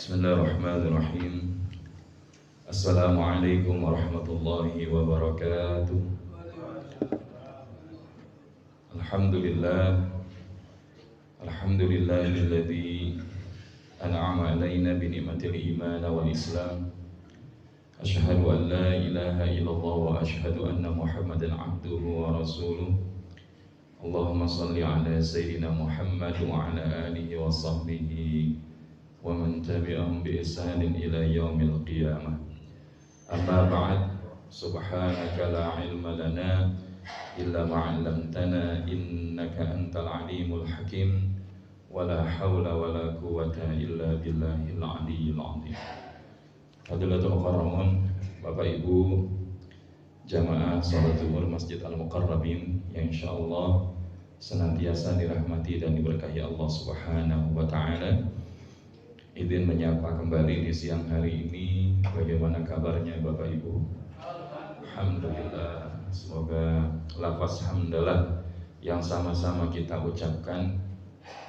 Bismillahirrahmanirrahim. Assalamualaikum warahmatullahi wabarakatuh. Alhamdulillah. Alhamdulillahilladzi an'ama alaina bi ni'matil iman wal islam. Asyhadu an la ilaha illallah wa asyhadu anna Muhammadan abduhu wa rasuluh. Allahumma shalli ala sayyidina Muhammad wa ala alihi wa sahbihi wa man tabi'ahum bi ihsanin ila yaumil qiyamah. Amma ba'd. Subhanaka la ilma lana illa ma 'allamtana innaka antal alimul hakim. Wala haula wala quwwata illa billahil aliyyil azim. Fadilatul mukarramun, Bapak Ibu jamaah salat zuhur Masjid Al-Muqarrabin yang insyaallah senantiasa dirahmati dan diberkahi Allah Subhanahu wa taala. Izin menyapa kembali di siang hari ini. Bagaimana kabarnya Bapak Ibu? Alhamdulillah. Semoga lafaz hamdalah yang sama-sama kita ucapkan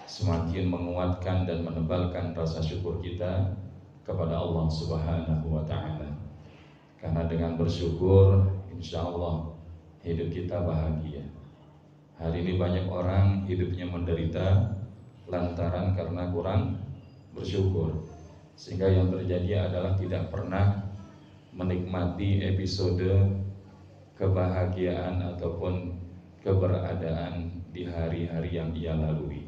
semakin menguatkan dan menebalkan rasa syukur kita kepada Allah Subhanahu wa ta'ala. Karena dengan bersyukur insya Allah hidup kita bahagia. Hari ini banyak orang hidupnya menderita lantaran karena kurang bersyukur, sehingga yang terjadi adalah tidak pernah menikmati episode kebahagiaan ataupun keberadaan di hari-hari yang ia lalui.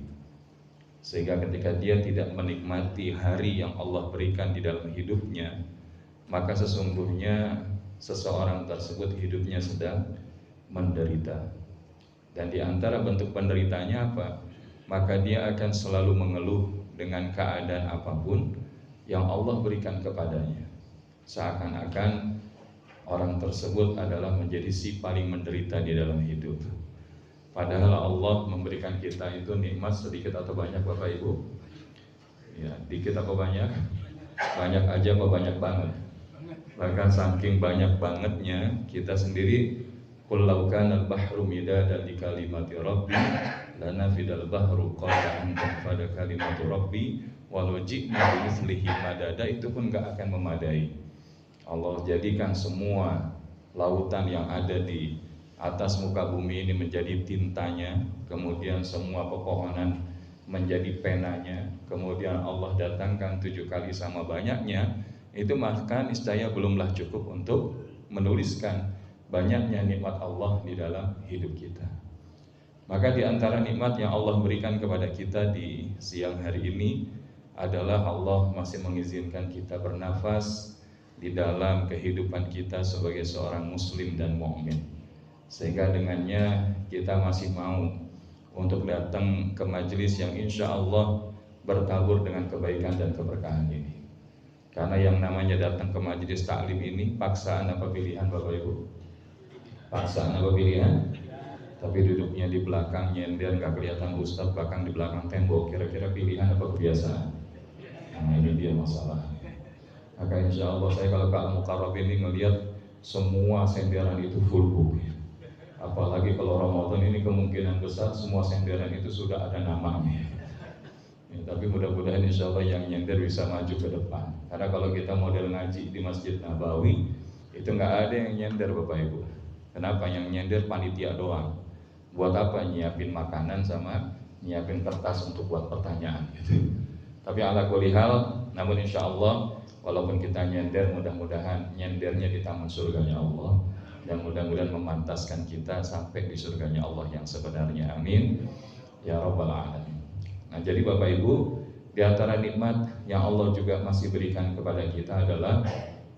Sehingga ketika dia tidak menikmati hari yang Allah berikan di dalam hidupnya, maka sesungguhnya seseorang tersebut hidupnya sedang menderita. Dan di antara bentuk penderitanya apa? Maka dia akan selalu mengeluh dengan keadaan apapun yang Allah berikan kepadanya. Seakan-akan orang tersebut adalah menjadi si paling menderita di dalam hidup. Padahal Allah memberikan kita itu nikmat sedikit atau banyak Bapak Ibu? Ya, dikit apa banyak? Banyak aja apa banyak banget? Bahkan saking banyak bangetnya kita sendiri qul law kana al-bahru midadan li kalimati rabbi lana fidal bahru qala an tanfada kalimatu rabbi walau ji'na bimithlihi madada, itu pun gak akan memadai. Allah jadikan semua lautan yang ada di atas muka bumi ini menjadi tintanya, kemudian semua pepohonan menjadi penanya, kemudian Allah datangkan 7 kali sama banyaknya, itu maka niscaya belumlah cukup untuk menuliskan banyaknya nikmat Allah di dalam hidup kita. Maka di antara nikmat yang Allah berikan kepada kita di siang hari ini adalah Allah masih mengizinkan kita bernafas di dalam kehidupan kita sebagai seorang muslim dan mukmin. Sehingga dengannya kita masih mau untuk datang ke majelis yang insya Allah bertabur dengan kebaikan dan keberkahan ini. Karena yang namanya datang ke majelis taklim ini paksaan apa pilihan Bapak Ibu? Paksaan apa pilihan? Tapi duduknya di belakang nyender, gak kelihatan ustadz, bahkan di belakang tembok. Kira-kira pilihan apa kebiasaan? Nah ini dia masalah. Maka insya Allah saya kalau ke Al-Muqarrab ini ngelihat semua senderan itu full book. Apalagi kalau Ramadan ini kemungkinan besar semua senderan itu sudah ada namanya. Ya, tapi mudah-mudahan insya Allah yang nyender bisa maju ke depan. Karena kalau kita model ngaji di Masjid Nabawi itu gak ada yang nyender Bapak Ibu. Kenapa? Yang nyender panitia doang. Buat apa? Nyiapin makanan sama nyiapin kertas untuk buat pertanyaan gitu. Tapi ala kulli hal, namun insya Allah walaupun kita nyender, mudah-mudahan nyendernya di taman surganya Allah, dan mudah-mudahan memantaskan kita sampai di surganya Allah yang sebenarnya. Amin ya rabbal alamin. Nah jadi Bapak Ibu, di antara nikmat yang Allah juga masih berikan kepada kita adalah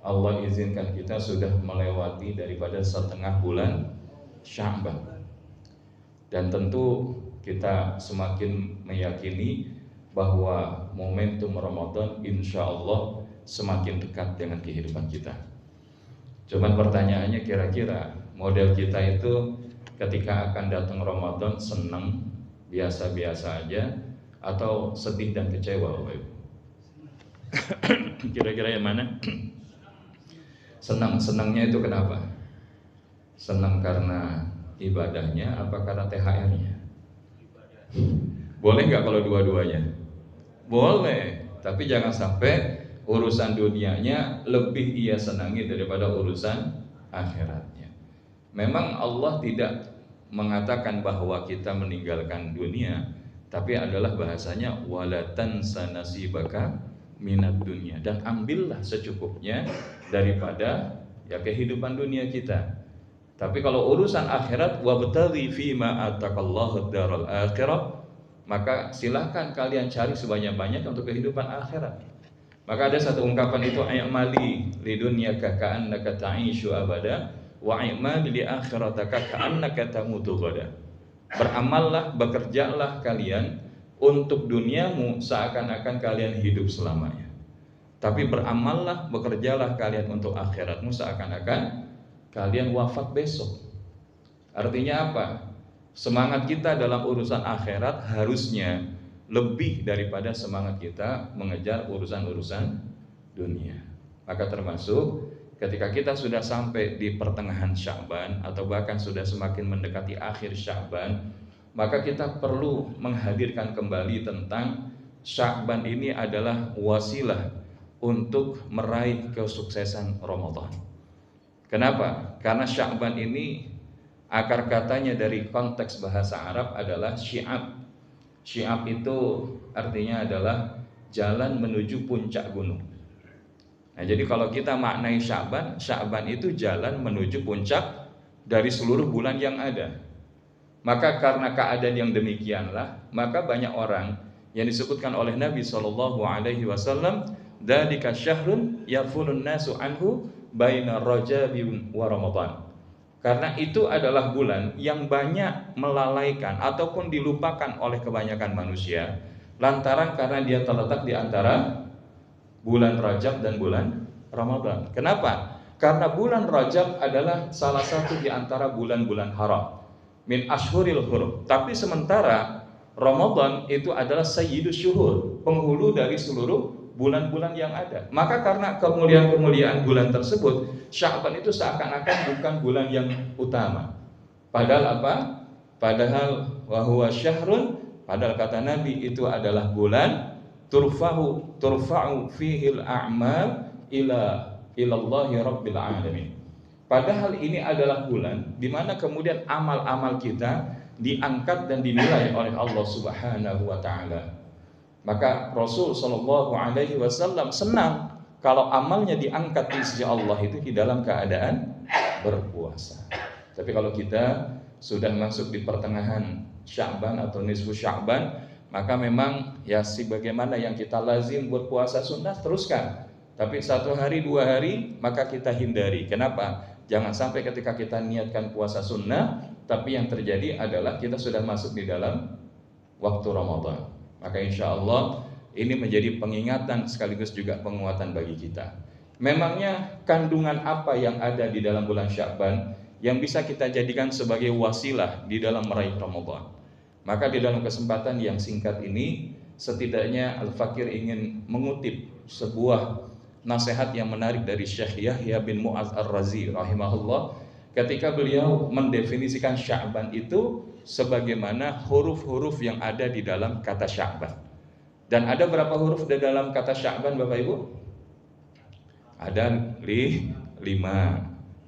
Allah izinkan kita sudah melewati daripada setengah bulan Sya'ban. Dan tentu kita semakin meyakini bahwa momentum Ramadan insya Allah semakin dekat dengan kehidupan kita. Cuman pertanyaannya, kira-kira model kita itu ketika akan datang Ramadan senang, biasa-biasa aja, atau sedih dan kecewa Bapak Ibu? Kira-kira yang mana? Senangnya itu kenapa? Senang karena ibadahnya apa karena THR-nya? Boleh nggak kalau dua-duanya? Boleh. tapi jangan sampai urusan dunianya lebih ia senangi daripada urusan akhiratnya. Memang Allah tidak mengatakan bahwa kita meninggalkan dunia, tapi adalah bahasanya wala tansa nasibaka minat dunia, dan ambillah secukupnya daripada ya kehidupan dunia kita. Tapi kalau urusan akhirat, wabtaghi fima atakallahu daral akhirah, maka silahkan kalian cari sebanyak-banyak untuk kehidupan akhirat. Maka ada satu ungkapan itu, i'mali lidunyaka ka'annaka ta'ishu abada wa i'mali li akhirataka ka'annaka tamutu ghada. Beramallah, bekerjalah kalian untuk duniamu seakan-akan kalian hidup selamanya. Tapi beramallah, bekerjalah kalian untuk akhiratmu seakan-akan kalian wafat besok. Artinya apa? Semangat kita dalam urusan akhirat harusnya lebih daripada semangat kita mengejar urusan-urusan dunia. Maka termasuk ketika kita sudah sampai di pertengahan Sya'ban atau bahkan sudah semakin mendekati akhir Sya'ban, maka kita perlu menghadirkan kembali tentang Sya'ban ini adalah wasilah untuk meraih kesuksesan Ramadan. Kenapa? Karena Sya'ban ini akar katanya dari konteks bahasa Arab adalah syi'ab. Syi'ab itu artinya adalah jalan menuju puncak gunung. Nah, jadi kalau kita maknai Sya'ban, Sya'ban itu jalan menuju puncak dari seluruh bulan yang ada. Maka karena keadaan yang demikianlah, maka banyak orang yang disebutkan oleh Nabi SAW, dzalika syahrun yafulun nasu anhu baina Rajab wa Ramadan. Karena itu adalah bulan yang banyak melalaikan ataupun dilupakan oleh kebanyakan manusia, lantaran karena dia terletak di antara bulan Rajab dan bulan Ramadan. Kenapa? Karena bulan Rajab adalah salah satu di antara bulan-bulan haram, min ashhuril hurum. Tapi sementara Ramadan itu adalah sayyidus syuhur, penghulu dari seluruh bulan-bulan yang ada. Maka karena kemuliaan-kemuliaan bulan tersebut, Sya'ban itu seakan-akan bukan bulan yang utama. Padahal apa? Padahal wa huwa syahrun, padahal kata Nabi itu adalah bulan turfa'u fihil a'mal ilallahi rabbil alamin. Padahal ini adalah bulan di mana kemudian amal-amal kita diangkat dan dinilai oleh Allah Subhanahu wa taala. Maka Rasul sallallahu alaihi wasallam senang kalau amalnya diangkat di sisi Allah itu di dalam keadaan berpuasa. Tapi kalau kita sudah masuk di pertengahan Sya'ban atau nisfu Sya'ban, maka memang ya sebagaimana yang kita lazim buat puasa sunnah teruskan. Tapi 1 hari 2 hari maka kita hindari. Kenapa? Jangan sampai ketika kita niatkan puasa sunnah, tapi yang terjadi adalah kita sudah masuk di dalam waktu Ramadan. Maka insya Allah ini menjadi pengingatan sekaligus juga penguatan bagi kita. Memangnya kandungan apa yang ada di dalam bulan Sya'ban yang bisa kita jadikan sebagai wasilah di dalam meraih Ramadan? Maka di dalam kesempatan yang singkat ini, setidaknya Al-Fakir ingin mengutip sebuah nasihat yang menarik dari Syekh Yahya bin Mu'adz Ar-Razi rahimahullah, ketika beliau mendefinisikan Sya'ban itu sebagaimana huruf-huruf yang ada di dalam kata Sya'ban. Dan ada berapa huruf di dalam kata Sya'ban Bapak Ibu? Ada 5.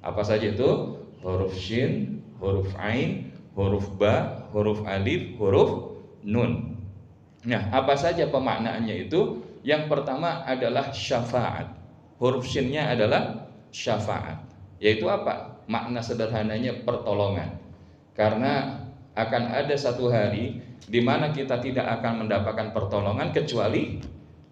Apa saja itu? Huruf Shin, huruf Ain, huruf Ba, huruf Alif, huruf Nun. Nah, apa saja pemaknaannya itu? Yang pertama adalah syafaat. Huruf Shin-nya adalah syafaat. Yaitu apa? Makna sederhananya pertolongan. Karena akan ada satu hari di mana kita tidak akan mendapatkan pertolongan kecuali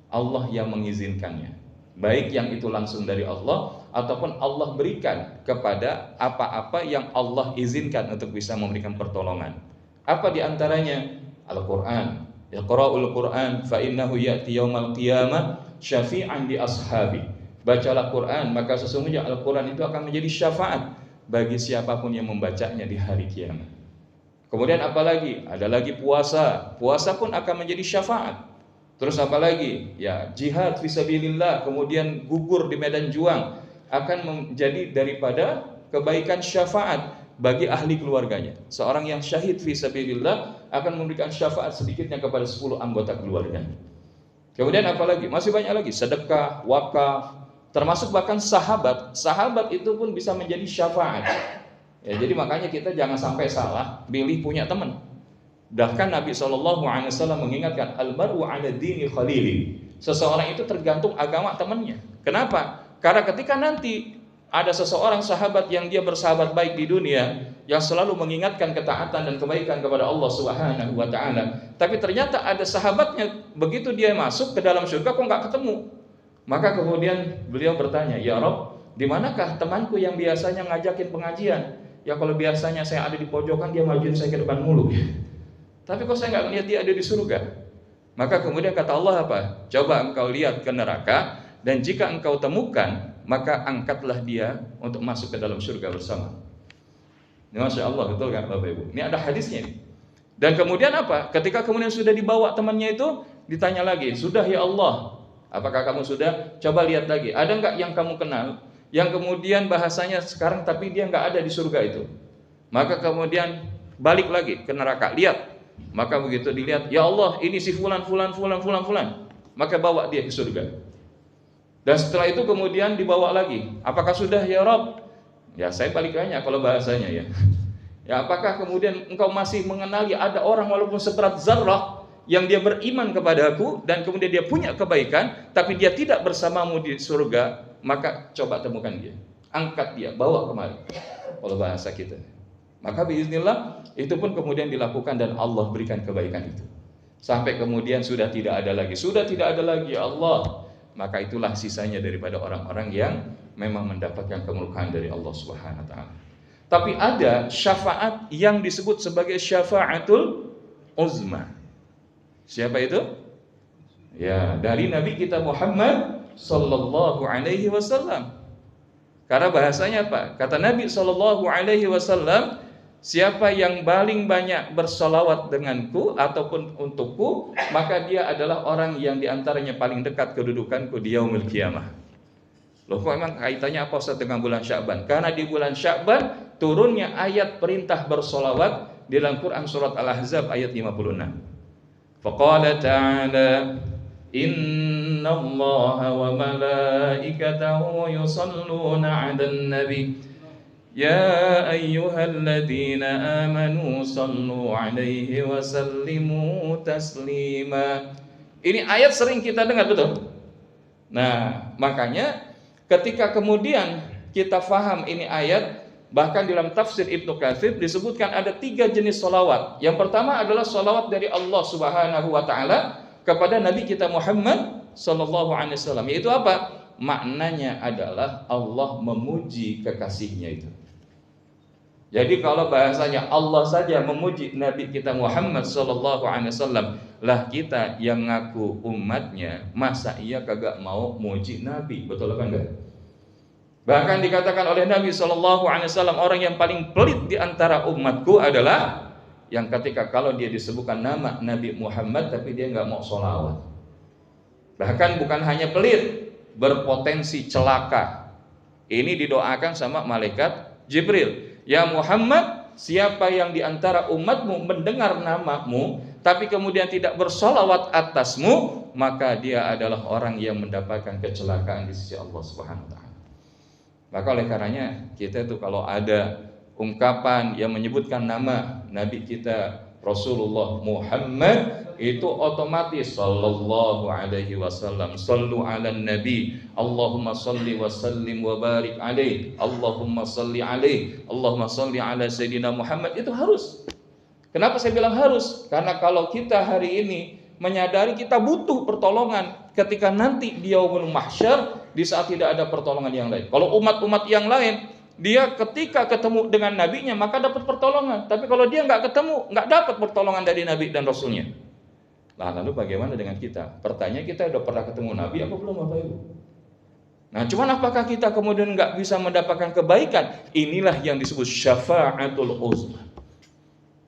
Allah yang mengizinkannya. Baik yang itu langsung dari Allah ataupun Allah berikan kepada apa-apa yang Allah izinkan untuk bisa memberikan pertolongan. Apa di antaranya? Al-Qur'an. Iqra'ul Qur'an fa innahu ya'ti yaumal qiyamah syafi'an li ashabi. Bacalah Quran, maka sesungguhnya Al-Qur'an itu akan menjadi syafaat bagi siapapun yang membacanya di hari kiamat. Kemudian apa lagi? Ada lagi puasa. Puasa pun akan menjadi syafaat. Terus apa lagi? Ya, jihad fisabilillah, kemudian gugur di medan juang akan menjadi daripada kebaikan syafaat bagi ahli keluarganya. Seorang yang syahid fisabilillah akan memberikan syafaat sedikitnya kepada 10 anggota keluarganya. Kemudian apa lagi? Masih banyak lagi, sedekah, wakaf, termasuk bahkan sahabat. Sahabat itu pun bisa menjadi syafaat. Ya, jadi makanya kita jangan sampai salah pilih punya teman. Bahkan Nabi SAW mengingatkan, al-mar'u 'ala dini khalili. Seseorang itu tergantung agama temannya. Kenapa? Karena ketika nanti ada seseorang sahabat yang dia bersahabat baik di dunia, yang selalu mengingatkan ketaatan dan kebaikan kepada Allah Subhanahu wa taala, tapi ternyata ada sahabatnya, begitu dia masuk ke dalam surga kok nggak ketemu. Maka kemudian beliau bertanya, "Ya Rabb, di manakah temanku yang biasanya ngajakin pengajian? Ya kalau biasanya saya ada di pojokan, dia majuin saya ke depan mulu. Tapi kok saya nggak lihat dia ada di surga?" Maka kemudian kata Allah apa? "Coba engkau lihat ke neraka, dan jika engkau temukan, maka angkatlah dia untuk masuk ke dalam surga bersama." Ini Masya Allah, betul kan Bapak Ibu? Ini ada hadisnya ini. Dan kemudian apa? Ketika kemudian sudah dibawa temannya itu, ditanya lagi, "Sudah ya Allah, apakah kamu sudah? Coba lihat lagi, ada nggak yang kamu kenal, yang kemudian bahasanya sekarang tapi dia nggak ada di surga itu?" Maka kemudian balik lagi ke neraka, lihat. Maka begitu dilihat, "Ya Allah, ini si fulan. Maka bawa dia ke surga. Dan setelah itu kemudian dibawa lagi, "Apakah sudah ya Rob?" Ya saya balik tanya kalau bahasanya ya. Ya apakah kemudian engkau masih mengenali ada orang walaupun seberat zarrah yang dia beriman kepadaku dan kemudian dia punya kebaikan tapi dia tidak bersamamu di surga, maka coba temukan dia, angkat dia, bawa kemari. Kalau bahasa kita. Maka biiznillah itu pun kemudian dilakukan dan Allah berikan kebaikan itu. Sampai kemudian sudah tidak ada lagi ya Allah. Maka itulah sisanya daripada orang-orang yang memang mendapatkan kemuliaan dari Allah Subhanahu wa taala. Tapi ada syafaat yang disebut sebagai syafaatul uzma. Siapa itu? Ya, dari Nabi kita Muhammad sallallahu alaihi wasallam. Karena bahasanya apa? Kata Nabi sallallahu alaihi wasallam, "Siapa yang paling banyak bersolawat denganku ataupun untukku, maka dia adalah orang yang diantaranya paling dekat kedudukanku di yaumil qiyamah." Loh, kok emang kaitannya apa Ustaz dengan bulan Sya'ban? Karena di bulan Sya'ban turunnya ayat perintah bersolawat di dalam Quran surat Al-Ahzab ayat 56. Faqala ta'ala, "Innallaha wa malaikatahu yusalluna 'alan nabi. Ya ayyuhalladzina amanu sallu 'alaihi wa sallimu taslima." Ini ayat sering kita dengar, betul? Nah, makanya ketika kemudian kita faham ini ayat, bahkan dalam tafsir Ibnu Katsir disebutkan ada 3 jenis solawat. Yang pertama adalah solawat dari Allah Subhanahu wa taala kepada Nabi kita Muhammad sallallahu alaihi wasallam. Yaitu apa? Maknanya adalah Allah memuji kekasihnya itu. Jadi kalau bahasanya Allah saja memuji Nabi kita Muhammad sallallahu alaihi wasallam, lah kita yang ngaku umatnya, masa iya kagak mau muji Nabi? Betul apa enggak? Bahkan dikatakan oleh Nabi sallallahu alaihi wasallam, orang yang paling pelit di antara umatku adalah yang ketika kalau dia disebutkan nama Nabi Muhammad tapi dia enggak mau sholawat. Bahkan bukan hanya pelit, berpotensi celaka. Ini didoakan sama malaikat Jibril. "Ya Muhammad, siapa yang di antara umatmu mendengar namamu tapi kemudian tidak bersolawat atasmu, maka dia adalah orang yang mendapatkan kecelakaan di sisi Allah Subhanahu wa taala." Maka oleh karenanya kita itu kalau ada ungkapan yang menyebutkan nama Nabi kita Rasulullah Muhammad, itu otomatis sallallahu alaihi wasallam, sallu ala nabi, Allahumma salli wa sallim wa barik alaihi, Allahumma salli alaihi, Allahumma salli ala sayyidina Muhammad. Itu harus. Kenapa saya bilang harus? Karena kalau kita hari ini menyadari kita butuh pertolongan ketika nanti di yaumul mahsyar, di saat tidak ada pertolongan yang lain. Kalau umat-umat yang lain, dia ketika ketemu dengan nabinya maka dapat pertolongan. Tapi kalau dia nggak ketemu, nggak dapat pertolongan dari nabi dan rasulnya. Nah, lalu bagaimana dengan kita? Pertanyaan, kita udah pernah ketemu nabi apa belum Bapak Ibu? Nah, cuman apakah kita kemudian nggak bisa mendapatkan kebaikan? Inilah yang disebut syafaatul uzma.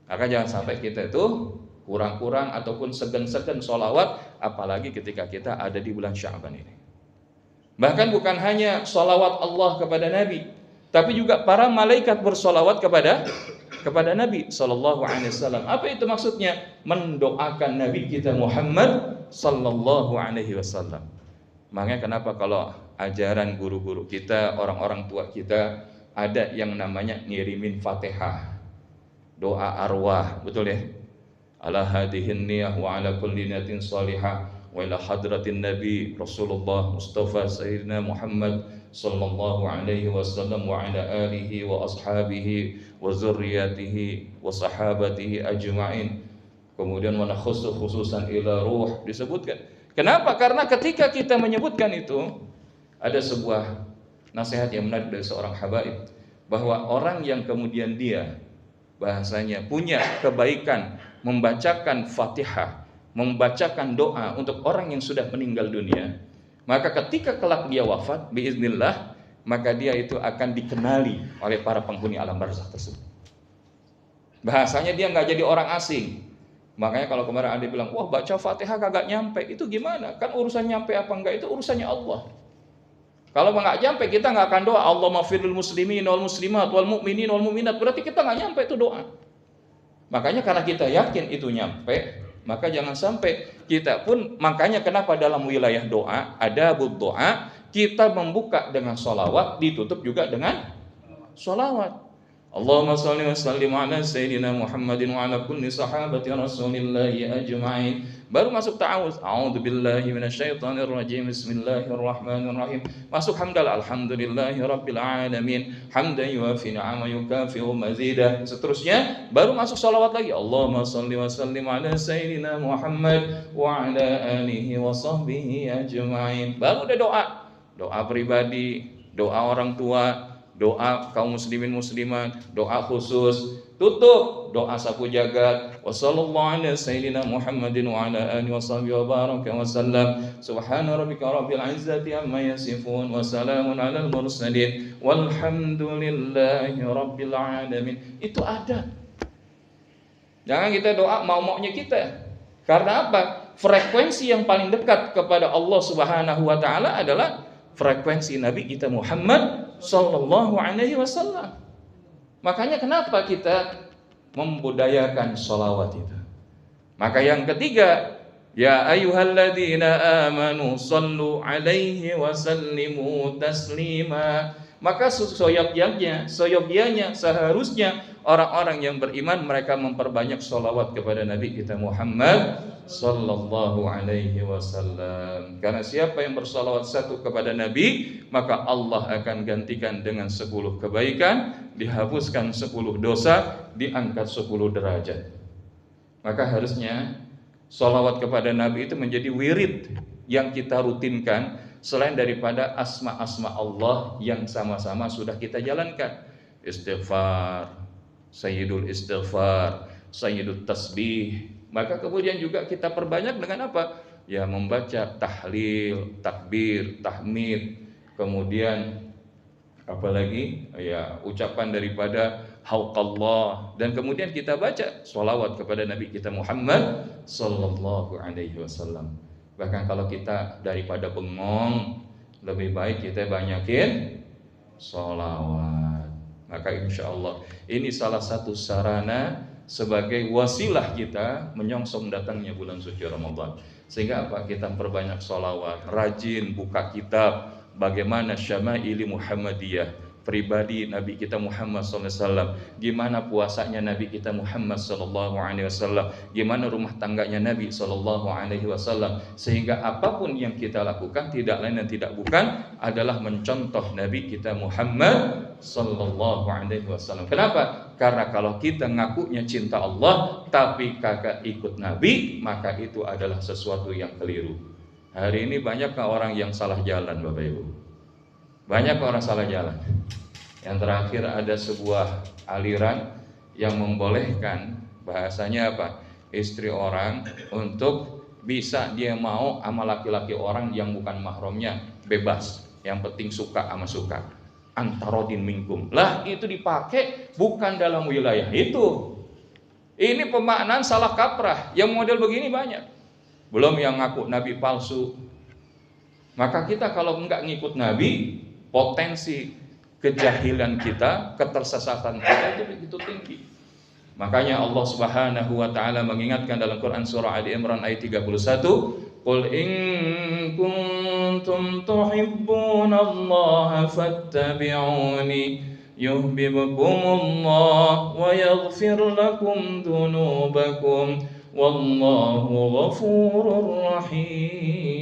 Maka jangan sampai kita itu kurang-kurang ataupun segan-segan sholawat, apalagi ketika kita ada di bulan Sya'ban ini. Bahkan bukan hanya sholawat Allah kepada Nabi, tapi juga para malaikat bersolawat kepada kepada Nabi sallallahu alaihi wasallam. Apa itu maksudnya? Mendoakan Nabi kita Muhammad sallallahu alaihi wasallam. Makanya kenapa kalau ajaran guru-guru kita, orang-orang tua kita ada yang namanya ngirimin Fatihah, doa arwah, betul ya? Ala hadihin niyah wa ala kulli niyatin salihah wa ila hadratin Nabi Rasulullah Mustafa Sayyidina Muhammad sallallahu alaihi wasallam wa ala alihi wa ashabihi wa zurriyatihi wa sahabatihi ajma'in. Kemudian mana khususan ila ruh disebutkan. Kenapa? Karena ketika kita menyebutkan itu, ada sebuah nasihat yang menarik dari seorang habaib, bahwa orang yang kemudian dia bahasanya punya kebaikan membacakan Fatihah, membacakan doa untuk orang yang sudah meninggal dunia, maka ketika kelak dia wafat biiznillah, maka dia itu akan dikenali oleh para penghuni alam barzakh tersebut. Bahasanya dia nggak jadi orang asing. Makanya kalau kemarin ada bilang, wah baca Fatihah kagak nyampe, itu gimana? Kan urusan nyampe apa enggak itu urusannya Allah. Kalau nggak nyampe kita nggak akan doa Allahumma firlil muslimin wal muslimat wal mu'minin wal mu'minat, berarti kita nggak nyampe itu doa. Makanya karena kita yakin itu nyampe, maka jangan sampai kita pun, makanya kenapa dalam wilayah doa ada doa kita membuka dengan sholawat, ditutup juga dengan sholawat. Allahumma salli wa sallim ala sayyidina Muhammadin wa ala kulli sahabati rasulillahi ajma'in. Baru masuk ta'awuz, a'udzu billahi minasyaitonir rajim, bismillahirrahmanirrahim. Masuk hamdalah, alhamdulillahi rabbil alamin, hamdan yuwafi ni'ama yukafi'u mazidah. Seterusnya baru masuk salawat lagi, Allahumma salli wa sallim ala sayyidina Muhammad wa ala alihi wa sahbihi ajma'in. Baru ada doa pribadi, doa orang tua, doa kaum muslimin muslimat, doa khusus, tutup doa sapu jagat. Wassallallahu ala sayyidina Muhammadin wa ala alihi washabbihi wa baraka wa sallam. Subhana rabbika rabbil izzati amma yasifun wa salamun alal mursalin walhamdulillahi rabbil alamin. Itu ada. Jangan kita doa mau-maunya kita. Karena apa? Frekuensi yang paling dekat kepada Allah Subhanahu wa taala adalah frekuensi Nabi kita Muhammad sallallahu alaihi wasallam. Makanya kenapa kita membudayakan sholawat itu? Maka yang ketiga, ya ayyuhalladzina amanu sallu alaihi wa sallimu taslima. Maka seyogyanya seharusnya orang-orang yang beriman mereka memperbanyak sholawat kepada Nabi kita Muhammad sallallahu alaihi wasallam. Karena siapa yang bersalawat satu kepada Nabi, maka Allah akan gantikan dengan 10 kebaikan, dihapuskan 10 dosa, diangkat 10 derajat. Maka harusnya salawat kepada Nabi itu menjadi wirid yang kita rutinkan, selain daripada asma-asma Allah yang sama-sama sudah kita jalankan. Istighfar, sayyidul istighfar, sayyidul tasbih. Maka kemudian juga kita perbanyak dengan apa? Ya membaca tahlil, takbir, tahmid, kemudian apalagi ya ucapan daripada hauqallah, dan kemudian kita baca sholawat kepada Nabi kita Muhammad sallallahu alaihi wasallam. Bahkan kalau kita daripada bengong, lebih baik kita banyakin sholawat. Maka insya Allah ini salah satu sarana sebagai wasilah kita menyongsong datangnya bulan suci Ramadan. Sehingga apa? Kita perbanyak sholawat, rajin buka kitab bagaimana syama'ili Muhammadiyah, pribadi Nabi kita Muhammad SAW, gimana puasanya Nabi kita Muhammad SAW, gimana rumah tangganya Nabi SAW, sehingga apapun yang kita lakukan tidak lain dan tidak bukan adalah mencontoh Nabi kita Muhammad SAW. Kenapa? Karena kalau kita ngakunya cinta Allah tapi kagak ikut Nabi, maka itu adalah sesuatu yang keliru. Hari ini banyak orang yang salah jalan, Bapak Ibu. Banyak orang salah jalan. Yang terakhir ada sebuah aliran yang membolehkan, bahasanya apa? Istri orang untuk bisa dia mau sama laki-laki orang yang bukan mahramnya, bebas. Yang penting suka sama suka. Antarodin minkum. Lah itu dipakai bukan dalam wilayah itu. Ini pemaknaan salah kaprah. Yang model begini banyak. Belum yang ngaku Nabi palsu. Maka kita kalau enggak ngikut Nabi, potensi kejahilan kita, ketersesatan kita itu begitu tinggi. Makanya Allah Subhanahu wa taala mengingatkan dalam Quran surah Ali Imran ayat 31, "Qul in kuntum tuhibbunallaha fattabi'uni yuhibbukumullah wa yaghfir lakum dzunubakum wallahu ghafurur rahim."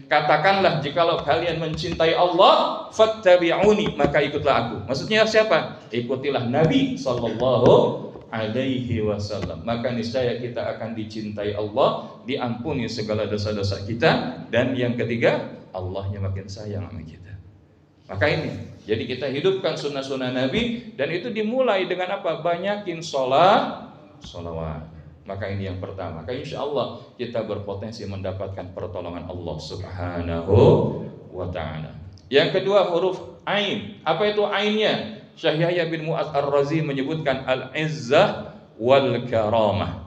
Katakanlah, jikalau kalian mencintai Allah, fattabi'uni, maka ikutlah aku. Maksudnya siapa? Ikutilah Nabi sallallahu alaihi wasallam. Maka niscaya kita akan dicintai Allah, diampuni segala dosa-dosa kita, dan yang ketiga, Allahnya makin sayang sama kita. Maka ini, jadi kita hidupkan sunnah-sunnah Nabi, dan itu dimulai dengan apa? Banyakin sholawat. Maka ini yang pertama. Maka insya Allah kita berpotensi mendapatkan pertolongan Allah Subhanahu wa ta'ala. Yang kedua, huruf Ain. Apa itu Ainnya? Syekh Yahya bin Mu'adz Ar-Razi menyebutkan al-izzah wal karamah,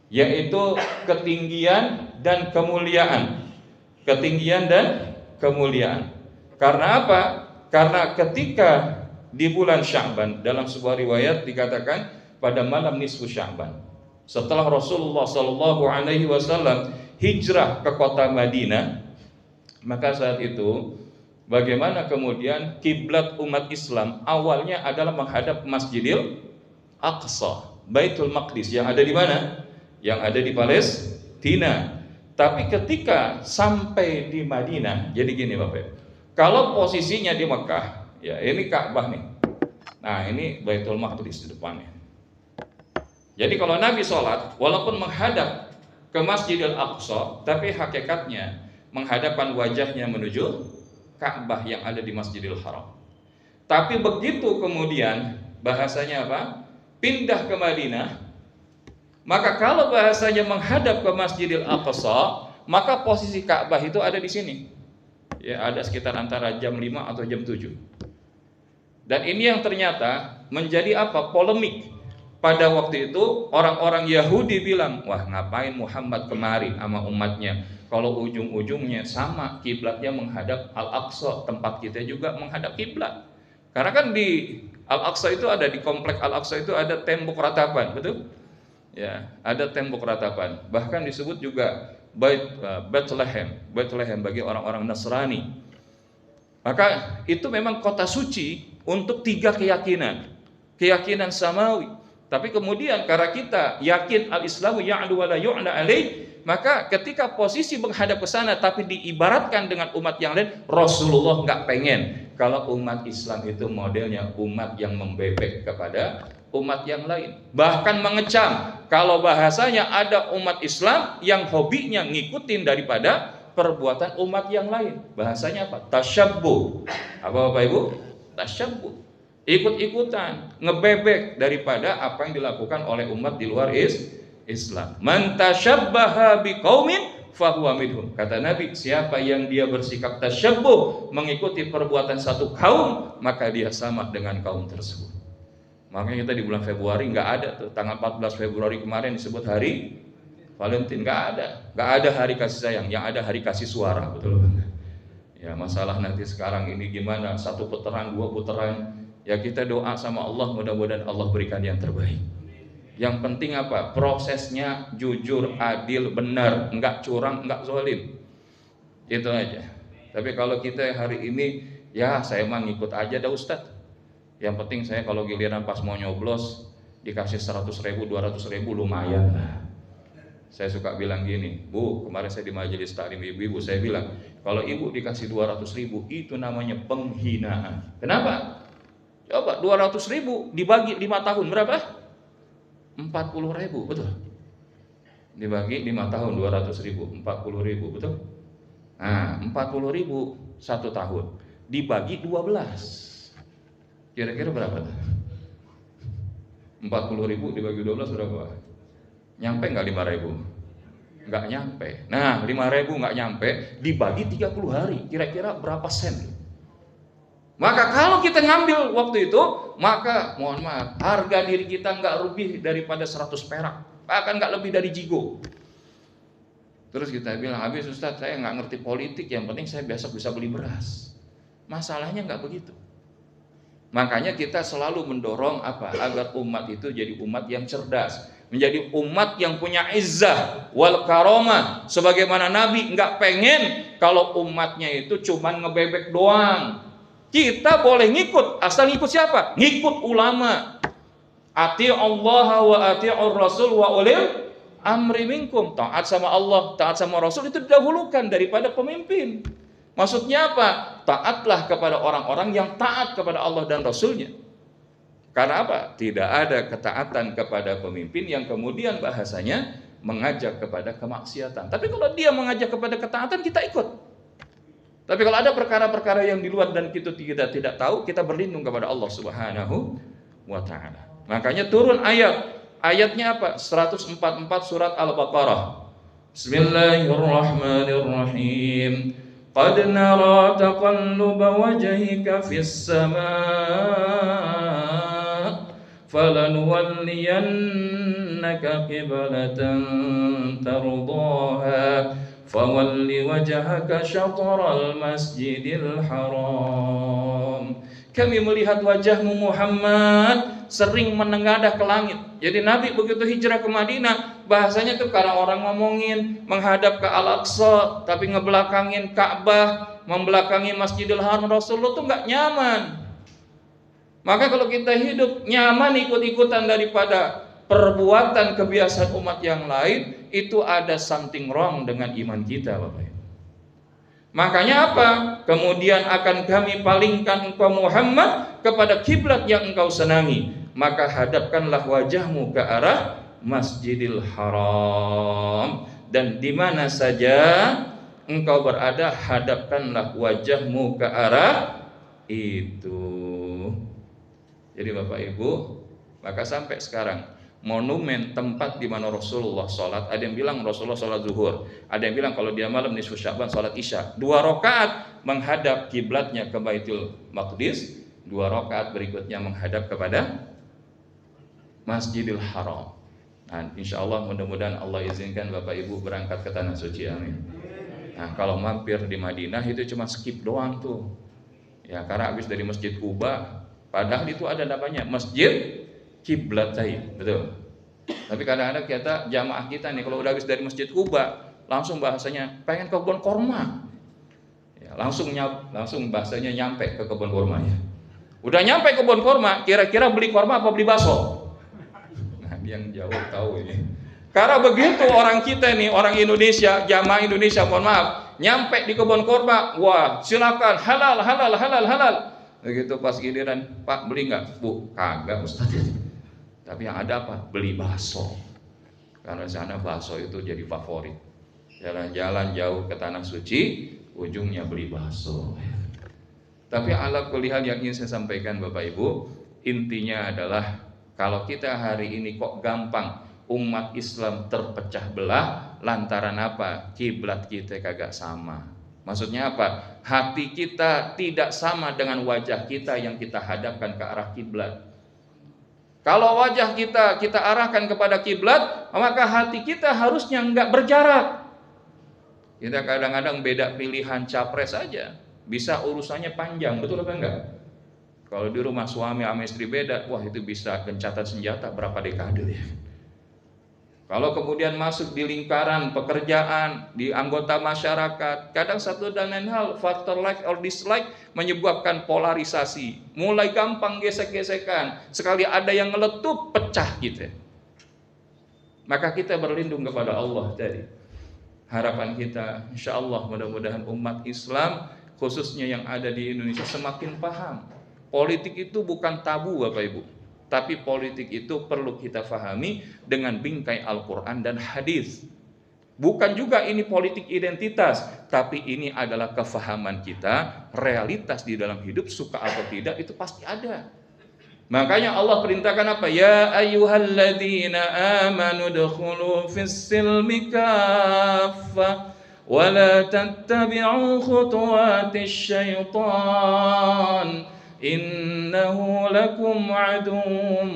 yaitu ketinggian dan kemuliaan. Ketinggian dan kemuliaan. Karena apa? Karena ketika di bulan Sya'ban, dalam sebuah riwayat dikatakan pada malam nisfu Sya'ban, setelah Rasulullah Shallallahu Alaihi Wasallam hijrah ke kota Madinah, maka saat itu bagaimana kemudian kiblat umat Islam awalnya adalah menghadap Masjidil Aqsa, Baitul Maqdis, yang ada di mana? Yang ada di Palestina. Tapi ketika sampai di Madinah, jadi gini Bapak, kalau posisinya di Mekah, ya ini Ka'bah nih, nah ini Baitul Maqdis di depannya. Jadi kalau Nabi sholat, walaupun menghadap ke Masjidil Aqsa, tapi hakikatnya menghadapkan wajahnya menuju Ka'bah yang ada di Masjidil Haram. Tapi begitu kemudian bahasanya apa? Pindah ke Madinah, maka kalau bahasanya menghadap ke Masjidil Aqsa, maka posisi Ka'bah itu ada di sini. Ya, ada sekitar antara jam 5 atau jam 7. Dan ini yang ternyata menjadi apa? Polemik. Pada waktu itu orang-orang Yahudi bilang, wah ngapain Muhammad kemari sama umatnya, kalau ujung-ujungnya sama kiblatnya menghadap Al-Aqsa, tempat kita juga menghadap kiblat. Karena kan di Al-Aqsa itu ada, di komplek Al-Aqsa itu ada tembok ratapan, betul? Ya, ada tembok ratapan. Bahkan disebut juga Bethlehem bagi orang-orang Nasrani. Maka itu memang kota suci untuk 3 keyakinan. Keyakinan samawi. Tapi kemudian karena kita yakin al-Islamu ya'lu wa la yu'la alaih, maka ketika posisi menghadap ke sana tapi diibaratkan dengan umat yang lain, Rasulullah nggak pengen kalau umat Islam itu modelnya umat yang membebek kepada umat yang lain. Bahkan mengecam kalau bahasanya ada umat Islam yang hobinya ngikutin daripada perbuatan umat yang lain. Bahasanya apa? Tasyabbuh. Apa Bapak Ibu? Tasyabbuh. Ikut-ikutan, ngebebek daripada apa yang dilakukan oleh umat di luar Islam. Man tasyabbaha biqaumin fahuwa minhum. Kata Nabi, siapa yang dia bersikap tasyabbuh, mengikuti perbuatan satu kaum, maka dia sama dengan kaum tersebut. Makanya kita di bulan Februari nggak ada tuh, tanggal 14 Februari kemarin disebut hari Valentine, nggak ada hari kasih sayang, yang ada hari kasih suara, betul kan? Ya masalah nanti sekarang ini gimana, 1 putaran, 2 putaran. Ya kita doa sama Allah, mudah-mudahan Allah berikan yang terbaik. Yang penting apa? Prosesnya jujur, adil, benar, enggak curang, enggak zalim. Itu aja. Tapi kalau kita hari ini, ya saya mah ngikut aja dah Ustadz. Yang penting saya kalau giliran pas mau nyoblos dikasih 100.000, 200.000 lumayan lah. Saya suka bilang gini, Bu, kemarin saya di majelis taklim ibu-ibu, saya bilang kalau ibu dikasih 200.000 itu namanya penghinaan. Kenapa? Coba 200.000 dibagi 5 tahun berapa? 40.000, betul? Dibagi 5 tahun 200.000, 40.000, betul? Nah, 40.000 1 tahun dibagi 12. Kira-kira berapa tuh? 40.000 dibagi 12 berapa? Nyampe nggak 5.000? Nggak nyampe. Nah, 5.000 nggak nyampe dibagi 30 hari, kira-kira berapa sen? Maka kalau kita ngambil waktu itu, maka mohon maaf, harga diri kita nggak lebih daripada 100 perak, bahkan nggak lebih dari jigo. Terus kita bilang, habis Ustaz saya nggak ngerti politik, yang penting saya besok bisa beli beras. Masalahnya nggak begitu. Makanya kita selalu mendorong apa? Agar umat itu jadi umat yang cerdas, menjadi umat yang punya izzah wal karomah. Sebagaimana Nabi nggak pengen kalau umatnya itu cuman ngebebek doang. Kita boleh ngikut, asal ngikut siapa? Ngikut ulama. Ati Allah wa ati'ur Rasul wa ulil amri minkum. Taat sama Allah, taat sama Rasul itu didahulukan daripada pemimpin. Maksudnya apa? Taatlah kepada orang-orang yang taat kepada Allah dan Rasulnya. Karena apa? Tidak ada ketaatan kepada pemimpin yang kemudian bahasanya mengajak kepada kemaksiatan. Tapi kalau dia mengajak kepada ketaatan, kita ikut. Tapi kalau ada perkara-perkara yang di luar dan kita tidak tahu, kita berlindung kepada Allah Subhanahu wa ta'ala. Makanya turun ayatnya apa? 144 surat Al-Baqarah. Bismillahirrahmanirrahim. Qad nara taqalluba wajhika fis samaa falanuwalliyannaka qiblatan tardaha fawalli wajhaka syatral masjidil haram. Kami melihat wajahmu Muhammad sering menengadah ke langit. Jadi Nabi begitu hijrah ke Madinah, bahasanya tuh karena orang ngomongin menghadap ke Al-Aqsa, tapi ngebelakangin Ka'bah, membelakangi Masjidil Haram, Rasulullah tuh nggak nyaman. Maka kalau kita hidup nyaman ikut-ikutan daripada perbuatan kebiasaan umat yang lain, itu ada something wrong dengan iman kita, Bapak Ibu. Makanya apa? Kemudian akan kami palingkan engkau Muhammad kepada kiblat yang engkau senangi. Maka hadapkanlah wajahmu ke arah Masjidil Haram, dan di mana saja engkau berada, hadapkanlah wajahmu ke arah itu. Jadi Bapak Ibu, maka sampai sekarang monumen tempat di mana Rasulullah sholat, ada yang bilang Rasulullah sholat zuhur, ada yang bilang kalau dia malam nisfu Sya'ban sholat isya, 2 rakaat menghadap kiblatnya ke Baitul Maqdis, 2 rakaat berikutnya menghadap kepada Masjidil Haram. Nah, insya Allah mudah-mudahan Allah izinkan Bapak Ibu berangkat ke tanah suci, amin. Nah, kalau mampir di Madinah itu cuma skip doang tuh, ya, karena habis dari Masjid Kuba, padahal itu ada namanya Masjid Qiblatain, betul. Tapi kadang-kadang kita jamaah kita nih kalau udah habis dari Masjid Kuba, langsung bahasanya pengen ke kebun korma, ya, langsung bahasanya nyampe ke kebun korma ya. Udah nyampe ke kebun korma, kira-kira beli korma apa beli bakso? Nah, yang jauh tahu ini. Karena begitu orang kita nih, orang Indonesia, jamaah Indonesia, mohon maaf, nyampe di kebun korma, wah silakan halal. Begitu pas giliran, Pak beli nggak? Bu, kagak Ustaz. Tapi yang ada apa? Beli bakso. Karena sana bakso itu jadi favorit. Jalan-jalan jauh ke tanah suci, ujungnya beli bakso. Tapi ala kulli hal yang ingin saya sampaikan Bapak Ibu, intinya adalah kalau kita hari ini kok gampang umat Islam terpecah belah lantaran apa? Kiblat kita kagak sama. Maksudnya apa? Hati kita tidak sama dengan wajah kita yang kita hadapkan ke arah kiblat. Kalau wajah kita arahkan kepada kiblat, maka hati kita harusnya enggak berjarak. Kita kadang-kadang beda pilihan capres saja, bisa urusannya panjang, betul apa enggak? Kalau di rumah suami sama istri beda, wah itu bisa gencatan senjata berapa dekade ya. Kalau kemudian masuk di lingkaran pekerjaan, di anggota masyarakat, kadang satu dan lain hal, faktor like or dislike menyebabkan polarisasi. Mulai gampang gesek-gesekan, sekali ada yang ngeletup, pecah gitu. Maka kita berlindung kepada Allah tadi. Harapan kita, insya Allah mudah-mudahan umat Islam, khususnya yang ada di Indonesia, semakin paham. Politik itu bukan tabu Bapak Ibu. Tapi politik itu perlu kita fahami dengan bingkai Al-Quran dan hadis. Bukan juga ini politik identitas, tapi ini adalah kefahaman kita, realitas di dalam hidup, suka atau tidak itu pasti ada. Makanya Allah perintahkan apa? Ya ayyuhalladzina amanu dukhulu fis-silmi kaffah wa la tattabi'u khutuwatis syaitan. Innahu lakum aduwwum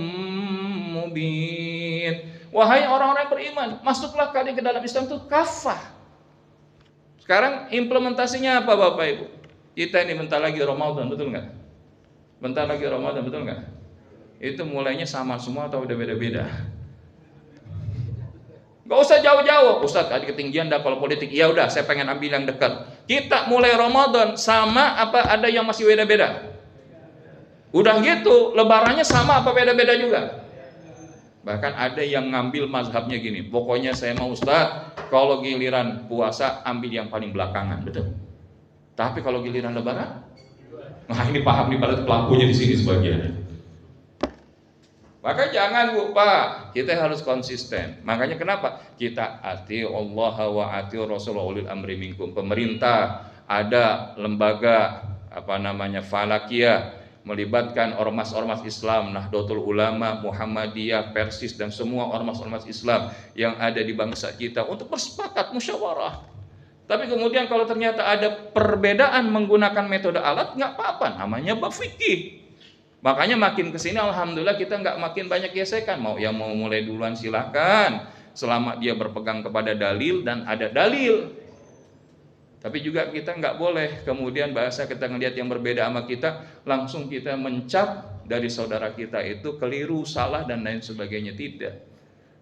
mubin. Wahai orang-orang beriman, masuklah kalian ke dalam Islam itu kafah. Sekarang implementasinya apa Bapak Ibu? Kita ini bentar lagi Ramadan, betul nggak? Bentar lagi Ramadan, betul nggak? Itu mulainya sama semua atau udah beda-beda? Gak usah jauh-jauh, Ustadz ada ketinggian dah kalau politik. Ya udah, saya pengen ambil yang dekat. Kita mulai Ramadan sama apa ada yang masih beda-beda? Udah gitu, lebarannya sama apa beda-beda juga? Bahkan ada yang ngambil mazhabnya gini, pokoknya saya mau Ustadz, kalau giliran puasa ambil yang paling belakangan, betul. Tapi kalau giliran lebaran, nah ini paham nih pada pelakunya di sini sebagian. Maka jangan lupa, kita harus konsisten. Makanya kenapa? Kita ati Allah wa ati Rasulullah ulil amri minkum. Pemerintah ada lembaga Falakiyah melibatkan ormas-ormas Islam, Nahdlatul Ulama, Muhammadiyah, Persis dan semua ormas-ormas Islam yang ada di bangsa kita untuk bersepakat musyawarah. Tapi kemudian kalau ternyata ada perbedaan menggunakan metode alat, nggak apa-apa, namanya bab fikih. Makanya makin kesini alhamdulillah kita nggak makin banyak gesekan. Mau yang mau mulai duluan silahkan, selama dia berpegang kepada dalil dan ada dalil. Tapi juga kita nggak boleh kemudian bahasa kita ngelihat yang berbeda sama kita, langsung kita mencap dari saudara kita itu keliru, salah dan lain sebagainya. Tidak.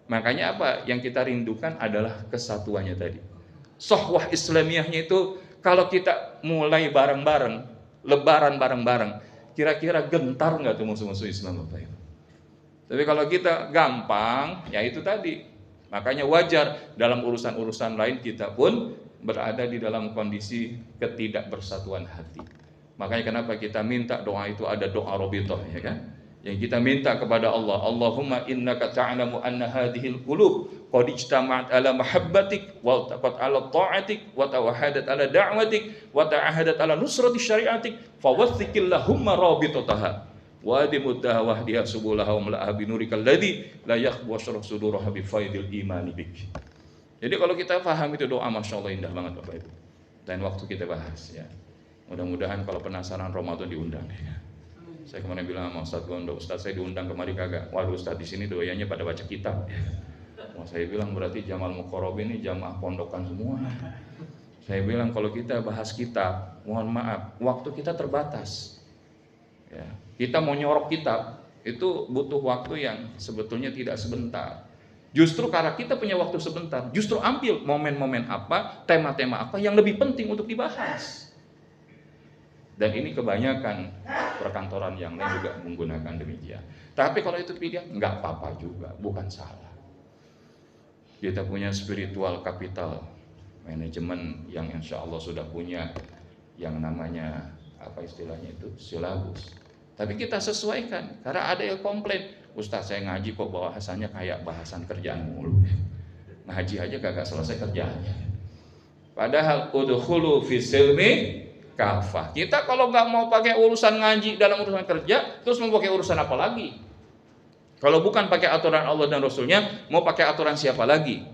Makanya apa yang kita rindukan adalah kesatuannya tadi. Sohwah Islamiyahnya itu kalau kita mulai bareng-bareng, lebaran bareng-bareng, kira-kira gentar nggak tuh musuh-musuh Islam Bapak Ibu? Tapi kalau kita gampang, ya itu tadi. Makanya wajar dalam urusan-urusan lain kita pun berada di dalam kondisi ketidakbersatuan hati. Makanya kenapa kita minta doa itu ada doa robitoh, ya kan? Yang kita minta kepada Allah, Allahumma innaka ta'lamu anna hadhil qulub qad ijtama'at ala mahabbatik wa taqat ala ta'atik wa tawahadat ala da'watik wa ta'ahadat ala nusrati syariatik fawaththikillahumma rabitataha wa dimuddaha wahdiha subulaha wa mala'ha binurikal ladzi la yakhbu asrar suduraha bi faidil imani bik. Jadi kalau kita paham itu doa, Masya Allah indah banget Bapak Ibu. Dan waktu kita bahas ya. Mudah-mudahan kalau penasaran Ramadan diundang ya. Saya kemarin bilang sama Ustadz Gondo, Ustadz saya diundang kemari kagak? Waduh Ustadz di sini doyanya pada baca kitab. Wah, saya bilang berarti Jamal Muqarrabin ini jamaah pondokan semua. Saya bilang kalau kita bahas kitab, mohon maaf, waktu kita terbatas. Ya, kita mau nyorok kitab itu butuh waktu yang sebetulnya tidak sebentar. Justru karena kita punya waktu sebentar, justru ambil momen-momen apa, tema-tema apa yang lebih penting untuk dibahas. Dan ini kebanyakan perkantoran yang lain juga menggunakan demikian. Tapi kalau itu pilihan, nggak apa-apa juga, bukan salah. Kita punya spiritual capital manajemen yang insya Allah sudah punya yang namanya apa istilahnya itu silabus. Tapi kita sesuaikan, karena ada yang komplain, Ustaz saya ngaji kok bahasannya kayak bahasan kerjaan mulu. Ngaji aja kagak selesai kerjaannya. Padahal udkhulu fi silmi kafah. Kita kalau nggak mau pakai urusan ngaji dalam urusan kerja, terus mau pakai urusan apa lagi? Kalau bukan pakai aturan Allah dan Rasulnya, mau pakai aturan siapa lagi?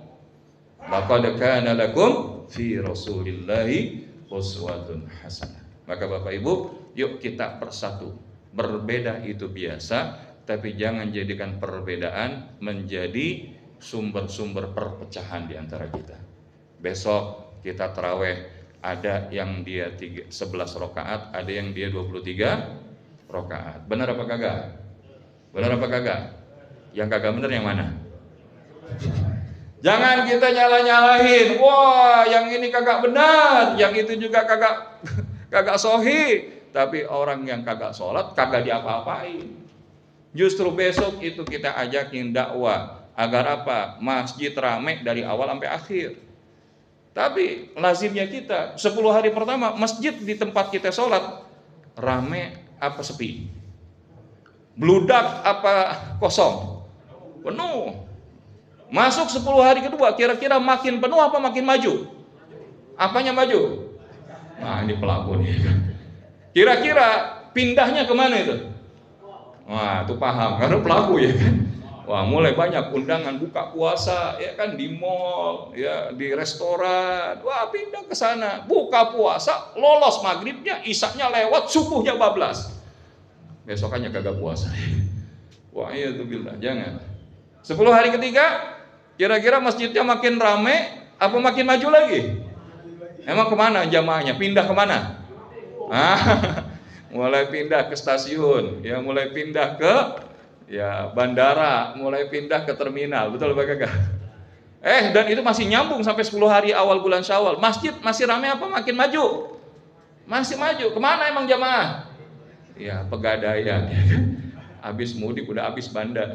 Laqad kana lakum fi Rasulillahi uswatun hasanah. Maka Bapak Ibu, yuk kita persatu. Berbeda itu biasa, tapi jangan jadikan perbedaan menjadi sumber-sumber perpecahan di antara kita. Besok kita taraweh. Ada yang dia 11 rakaat, ada yang dia 23 rakaat. Benar apa kagak? Benar apa kagak? Yang kagak benar yang mana? Jangan kita nyalah-nyalahin. Wah, yang ini kagak benar, yang itu juga kagak sahih. Tapi orang yang kagak sholat kagak diapa-apain. Justru besok itu kita ajakin dakwah agar apa? Masjid rame dari awal sampai akhir. Tapi lazimnya kita 10 hari pertama masjid di tempat kita sholat rame apa sepi? Bludak apa kosong? Penuh. Masuk 10 hari kedua kira-kira makin penuh apa makin maju? Apanya maju? Nah ini pelaku nih. Kira-kira pindahnya kemana itu? Wah itu paham karena pelaku ya kan. Wah mulai banyak undangan buka puasa ya kan di mall ya di restoran. Wah pindah ke sana buka puasa lolos maghribnya isaknya lewat subuhnya bablas. Besokannya kagak puasa. Wah iya tuh billah jangan. 10 hari ketiga kira-kira masjidnya makin rame apa makin maju lagi? Emang kemana jamaahnya? Pindah kemana? mulai pindah ke stasiun, ya mulai pindah ke ya bandara, mulai pindah ke terminal, betul Pak Kakak? Dan itu masih nyambung sampai 10 hari awal bulan Syawal. Masjid masih ramai apa makin maju? Masih maju. Kemana emang jamaah? Ya pegadaian, ya kan? Habis mudik udah habis bandar.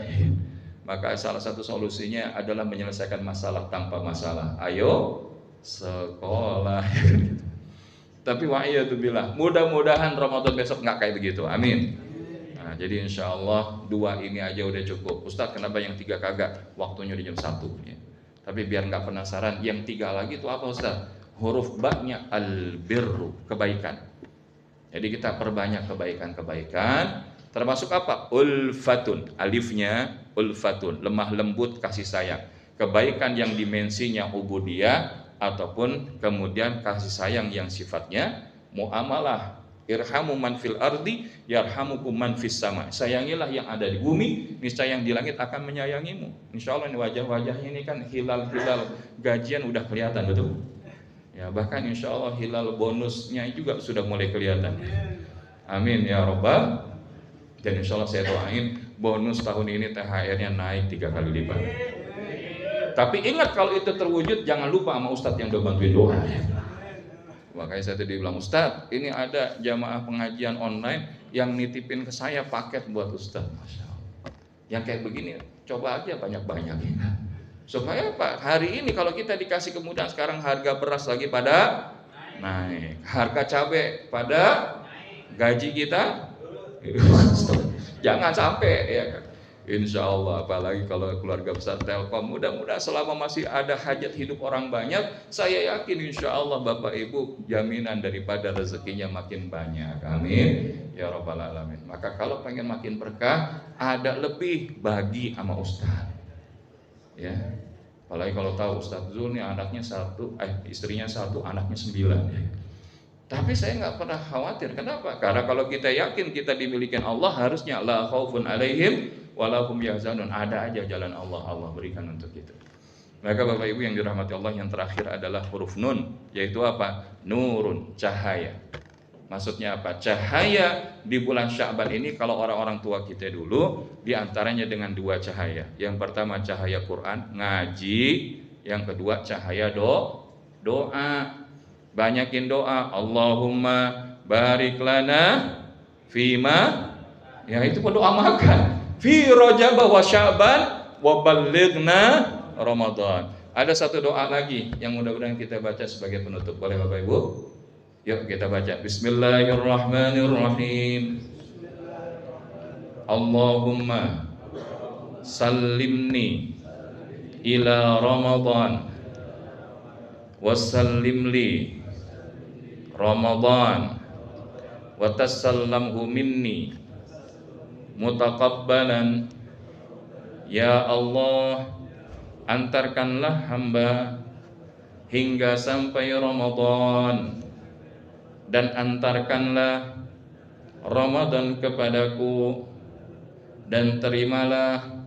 Maka salah satu solusinya adalah menyelesaikan masalah tanpa masalah. Ayo sekolah. Tapi wa'iyatubillah, mudah-mudahan Ramadan besok nggak kayak begitu. Amin. Nah, jadi insya Allah 2 ini aja udah cukup. Ustadz kenapa yang 3 kagak? Waktunya di jam 1 ya. Tapi biar nggak penasaran, yang 3 lagi itu apa Ustadz? Huruf ba-nya al-birru, kebaikan. Jadi kita perbanyak kebaikan-kebaikan. Termasuk apa? Ulfatun, alifnya ulfatun, lemah lembut kasih sayang. Kebaikan yang dimensinya ubudiyah ataupun kemudian kasih sayang yang sifatnya muamalah. Irhamu man fil ardi yarhamukum man fis sama. Sayangilah yang ada di bumi, niscaya yang di langit akan menyayangimu. Insya Allah ini wajah-wajahnya ini kan hilal-hilal gajian udah kelihatan, betul? Ya, bahkan insya Allah hilal bonusnya juga sudah mulai kelihatan. Amin ya robbal. Dan insya Allah saya doain bonus tahun ini THR-nya naik 3 kali lipat. Tapi ingat kalau itu terwujud jangan lupa sama Ustadz yang udah bantuin doa. Makanya saya tadi bilang Ustadz ini ada jamaah pengajian online yang nitipin ke saya paket buat Ustadz. Masya Allah. Yang kayak begini coba aja banyak-banyak. Supaya Pak hari ini kalau kita dikasih kemudahan sekarang harga beras lagi pada naik. Harga cabai pada gaji kita jangan sampai ya kan. Insya Allah apalagi kalau keluarga besar Telkom, mudah-mudahan selama masih ada hajat hidup orang banyak, saya yakin insya Allah Bapak Ibu jaminan daripada rezekinya makin banyak. Amin ya rabbal alamin. Maka kalau pengen makin berkah, ada lebih bagi sama Ustaz. Ya, apalagi kalau tahu Ustaz Zul nih anaknya 1, istrinya 1, anaknya 9 ya. Tapi saya nggak pernah khawatir. Kenapa? Karena kalau kita yakin kita dimilikin Allah, harusnya la khaufun alaihim walahum yahzanun. Ada aja jalan Allah, Allah berikan untuk kita. Maka Bapak Ibu yang dirahmati Allah, yang terakhir adalah huruf nun, yaitu apa? Nurun, cahaya. Maksudnya apa? Cahaya di bulan Sya'ban ini kalau orang-orang tua kita dulu diantaranya dengan 2 cahaya. Yang pertama cahaya Quran, ngaji. Yang kedua cahaya doa. Banyakin doa, Allahumma barik lana fima, ya itu pun doa makan, fi Rajab wa Sya'ban wa ballighna Ramadan. Ada satu doa lagi yang mudah-mudahan kita baca sebagai penutup. Boleh Bapak Ibu? Yuk kita baca. Bismillahirrahmanirrahim. Allahumma sallimni ila Ramadan wasallim li Ramadan wa tasallamhu minni mutaqabbalan. Ya Allah, antarkanlah hamba hingga sampai Ramadan dan antarkanlah Ramadan kepadaku dan terimalah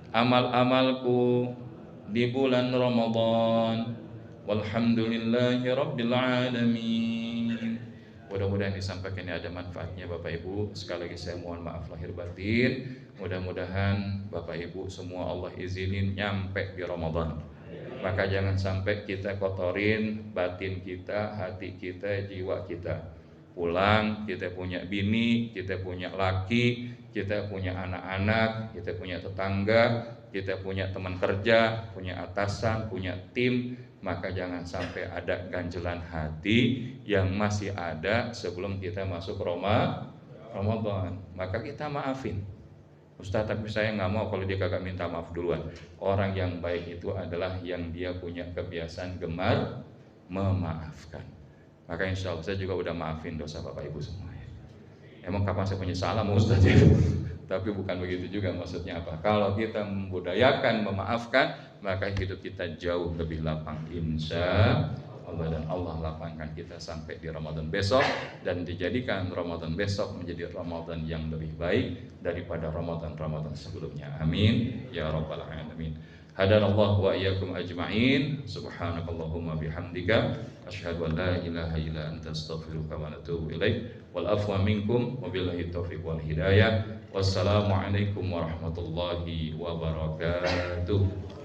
amal-amalku di bulan Ramadan. Walhamdulillahi rabbil alamin. Mudah-mudahan disampaikan ini ada manfaatnya Bapak Ibu. Sekali lagi saya mohon maaf lahir batin. Mudah-mudahan Bapak Ibu semua Allah izinin nyampe di Ramadan. Maka jangan sampai kita kotorin batin kita, hati kita, jiwa kita. Pulang kita punya bini, kita punya laki, kita punya anak-anak, kita punya tetangga, kita punya teman kerja, punya atasan, punya tim. Maka jangan sampai ada ganjelan hati yang masih ada sebelum kita masuk Ramadan. Maka kita maafin. Ustaz, tapi saya nggak mau kalau dia kagak minta maaf duluan. Orang yang baik itu adalah yang dia punya kebiasaan gemar memaafkan. Maka insya Allah saya juga udah maafin dosa Bapak Ibu semua. Emang kapan saya punya salah Ustaz ya? Tapi bukan begitu juga maksudnya apa. Kalau kita membudayakan memaafkan, maka hidup kita jauh lebih lapang insya Allah. Dan Allah lapangkan kita sampai di Ramadan besok, dan dijadikan Ramadan besok menjadi Ramadan yang lebih baik daripada Ramadan sebelumnya. Amin ya rabbal alamin. Hadanallahu wa iyyakum ajma'in. Subhanakallahumma bihamdika asyhadu an la ilaha illa anta astaghfiruka wa atubu ilaik. Wal afwa minkum wa billahi taufiq wal hidayah. Wassalamualaikum warahmatullahi wabarakatuh.